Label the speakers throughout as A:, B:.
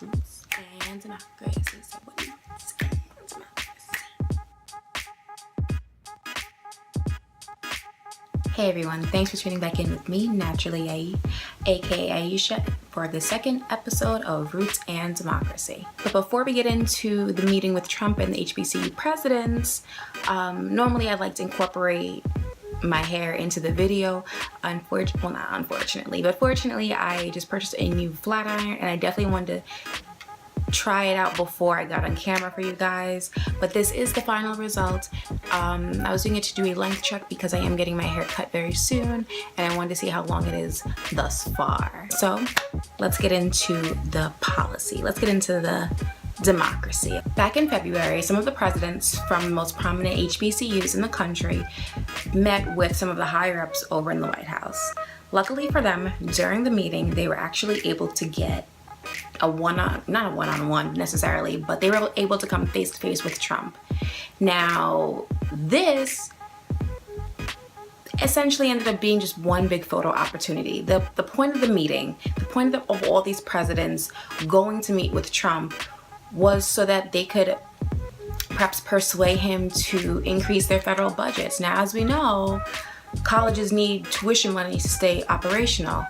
A: Roots and democracy. So what is roots and democracy? Hey everyone, thanks for tuning back in with me, Naturally Ai, aka Aisha, for the second episode of Roots and Democracy. But before we get into the meeting with Trump and the HBCU presidents, normally I'd like to incorporate my hair into the video. Well, not unfortunately, but fortunately I just purchased a new flat iron and I definitely wanted to try it out before I got on camera for you guys. But this is the final result. I was doing it to do a length check because I am getting my hair cut very soon and I wanted to see how long it is thus far. So let's get into the policy. Let's get into the democracy. Back in February, some of the presidents from the most prominent HBCUs in the country met with some of the higher ups over in the White House. Luckily for them, during the meeting, they were actually able to get not a one-on-one necessarily, but they were able to come face to face with Trump. Now, this essentially ended up being just one big photo opportunity. The point of the meeting, the point of all these presidents going to meet with Trump was so that they could perhaps persuade him to increase their federal budgets. Now, as we know, colleges need tuition money to stay operational.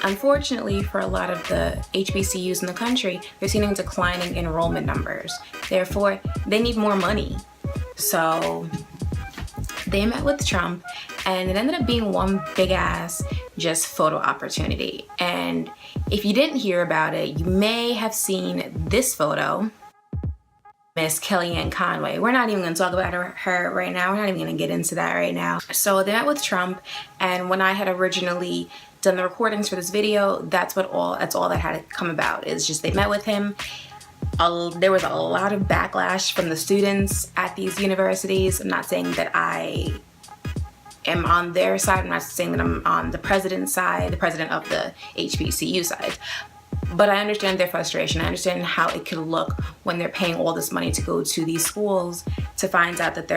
A: Unfortunately, for a lot of the HBCUs in the country, they're seeing declining enrollment numbers. Therefore, they need more money. So they met with Trump and it ended up being one big ass just photo opportunity. And if you didn't hear about it, you may have seen this photo. Miss Kellyanne Conway. We're not even going to talk about her right now. We're not even going to get into that right now. So they met with Trump, and when I had originally done the recordings for this video, that's all that had come about. Is just they met with him. There was a lot of backlash from the students at these universities. I'm not saying that I am on their side. I'm not saying that I'm on the president's side, the president of the HBCU side. But I understand their frustration. I understand how it could look when they're paying all this money to go to these schools to find out that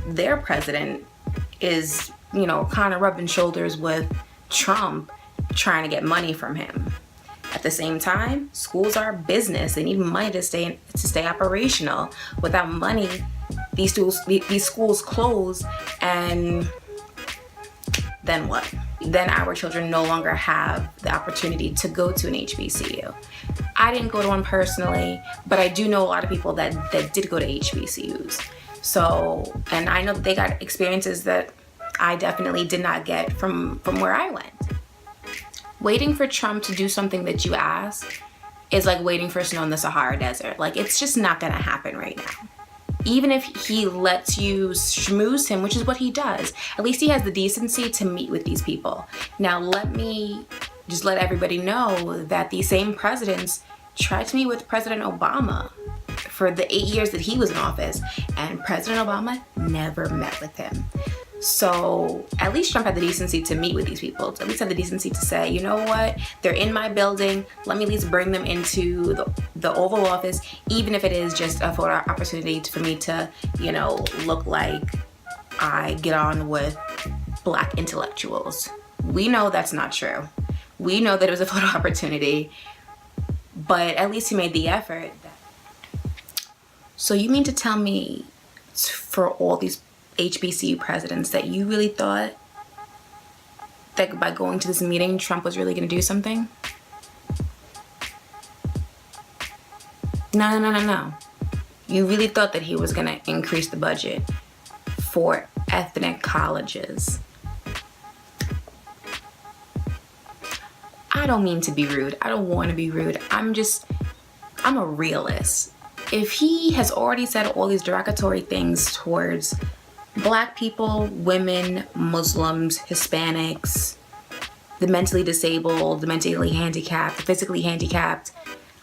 A: their president is, kind of rubbing shoulders with Trump, trying to get money from him. At the same time, schools are business. They need money to stay operational. Without money, these schools close, and then what? Then our children no longer have the opportunity to go to an HBCU. I didn't go to one personally, but I do know a lot of people that did go to HBCUs. So, and I know that they got experiences that I definitely did not get from where I went. Waiting for Trump to do something that you ask is like waiting for snow in the Sahara Desert. Like, it's just not gonna happen right now. Even if he lets you schmooze him, which is what he does, at least he has the decency to meet with these people. Now, let me just let everybody know that these same presidents tried to meet with President Obama for the 8 years that he was in office, and President Obama never met with him. So at least Trump had the decency to meet with these people, to at least have the decency to say, you know what, they're in my building, let me at least bring them into the Oval Office, even if it is just a photo opportunity for me to, look like I get on with Black intellectuals. We know that's not true. We know that it was a photo opportunity, but at least he made the effort. So you mean to tell me, for all these HBCU presidents, that you really thought that by going to this meeting, Trump was really going to do something? No. You really thought that he was going to increase the budget for ethnic colleges. I don't mean to be rude. I don't want to be rude. I'm a realist. If he has already said all these derogatory things towards Black people, women, Muslims, Hispanics, the mentally disabled, the mentally handicapped, the physically handicapped,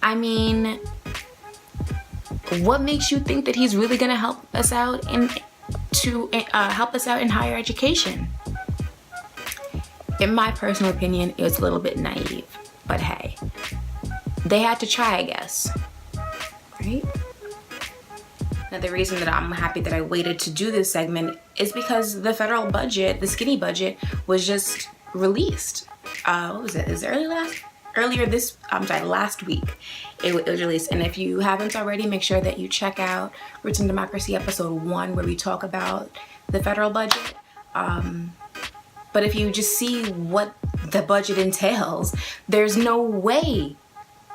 A: I mean, what makes you think that he's really gonna help us out in higher education? In my personal opinion, it was a little bit naive, but hey, they had to try, I guess, right? Now, the reason that I'm happy that I waited to do this segment is because the federal budget, the skinny budget, was just released. What was it? Is it last week it was released. And if you haven't already, make sure that you check out Written Democracy episode 1, where we talk about the federal budget. But if you just see what the budget entails, there's no way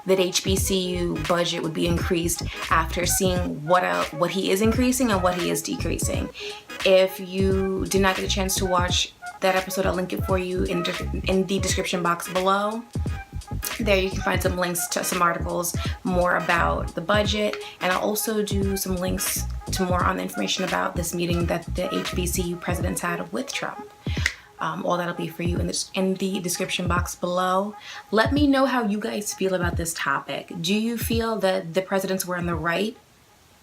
A: that HBCU budget would be increased after seeing what he is increasing and what he is decreasing. If you did not get a chance to watch that episode, I'll link it for you in the description box below. There you can find some links to some articles more about the budget, and I'll also do some links to more on the information about this meeting that the HBCU presidents had with Trump. All that'll be for you in the description box below. Let me know how you guys feel about this topic. Do you feel that the presidents were in the right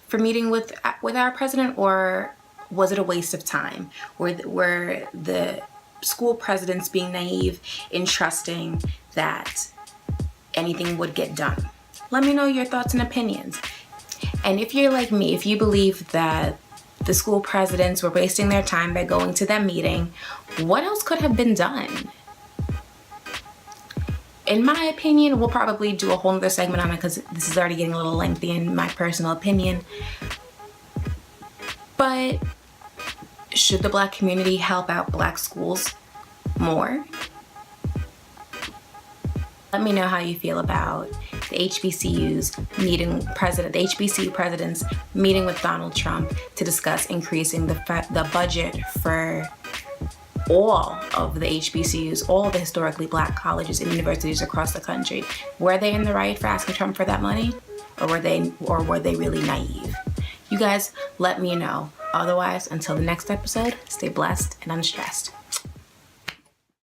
A: for meeting with our president, or was it a waste of time? Were the school presidents being naive in trusting that anything would get done? Let me know your thoughts and opinions. And if you're like me, if you believe that the school presidents were wasting their time by going to that meeting, what else could have been done? In my opinion, we'll probably do a whole other segment on it because this is already getting a little lengthy in my personal opinion. But should the Black community help out Black schools more? Let me know how you feel about the HBCU presidents meeting with Donald Trump to discuss increasing the budget for all of the HBCUs, all the historically Black colleges and universities across the country. Were they in the right for asking Trump for that money, or were they really naive? You guys let me know. Otherwise, until the next episode, stay blessed and unstressed.